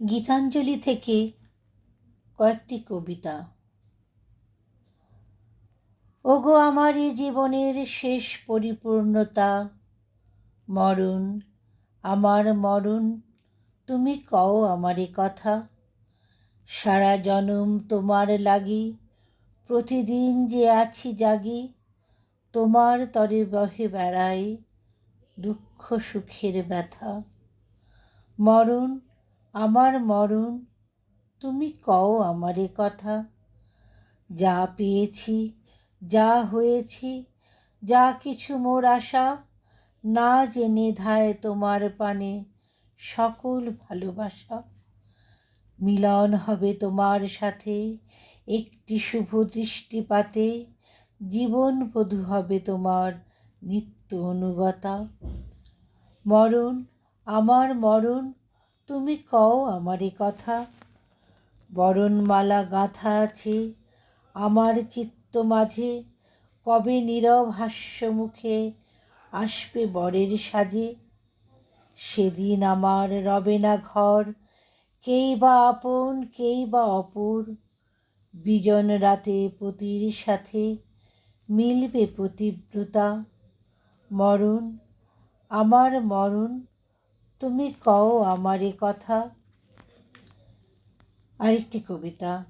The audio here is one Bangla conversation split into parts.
গীতাঞ্জলি থেকে কয়েকটি কবিতা। ওগো আমার এই জীবনের শেষ পরিপূর্ণতা, মরণ, আমার মরণ, তুমি কও আমারে কথা। সারা জনম তোমার লাগি, প্রতিদিন যে আছি জাগি, তোমার তরে বহে বেড়াই দুঃখ সুখের ব্যথা। মরণ, আমার মরণ, তুমি কও আমারে কথা। যা পেয়েছি, যা হয়েছি, যা কিছু মোর আশা, না জেনে ধায় তোমার পানে সকল ভালোবাসা। মিলন হবে তোমার সাথে একটি শুভ দৃষ্টিপাতে, জীবন বধূ হবে তোমার নিত্য অনুগতা। মরণ, আমার মরণ, তুমি কও আমারে কথা। বরণমালা গাঁথা আছে আমার চিত্ত মাঝে, কবে নীরব হাস্যমুখে আসবে বরের সাজে। সেদিন আমার রবে না ঘর, কেই বা আপন কেই বা অপর, বিজন রাতে পতির সাথে মিলবে পতিব্রতা। মরণ, আমার মরণ, তুমি কও আমারে কথা। আরেকটি কবিতা।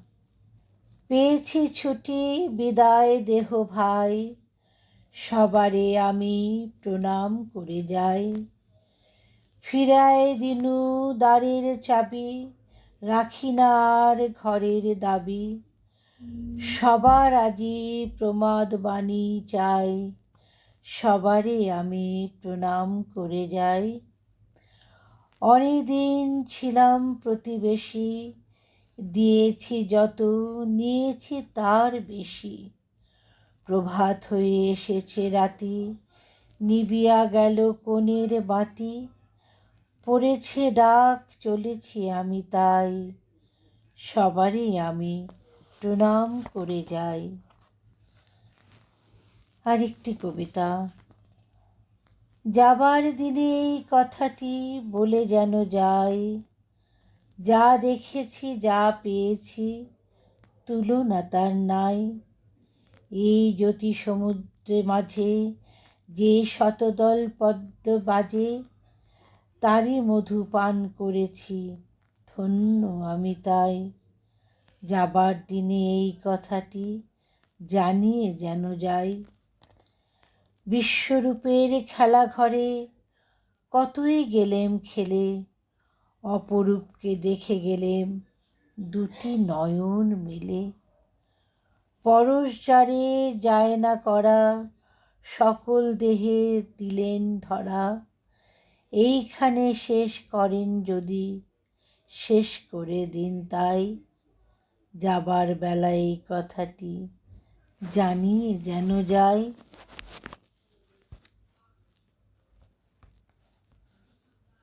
পেয়েছি ছুটি বিদায় দেহ ভাই, সবারে আমি প্রণাম করে যাই। ফিরায় দিনু দ্বারের চাবি, রাখি না আর ঘরের দাবি। সবার আজি প্রমাদ বাণী চাই, সবারে আমি প্রণাম করে যাই। অনেকদিন ছিলাম প্রতিবেশী, দিয়েছি যত নিয়েছি তার বেশি। প্রভাত হয়ে এসেছে রাতি, নিবিয়া গেল কোণের বাতি। পড়েছে ডাক চলেছি আমি তাই, সবারই আমি প্রণাম করে যাই। আরেকটি কবিতা। যাবার দিনে এই কথাটি বলে যেন যাই, যা দেখেছি যা পেয়েছি তুলনা তার নাই। এই জ্যোতি সমুদ্রে মাঝে যে শতদল পদ্ম বাজে, তারই মধু পান করেছি, ধন্য আমি তাই। যাবার দিনে এই কথাটি জানিয়ে যেন যাই। বিশ্বরূপের খেলা ঘরে কতই গেলেম খেলে, অপরূপকে দেখে গেলেম দুটি নয়ন মেলে। পরশ যারে যায় না করা, সকল দেহে দিলেন ধরা। এইখানে শেষ করেন যদি, শেষ করে দিন তাই। যাবার বেলায় এই কথাটি জানিয়ে যেন যাই।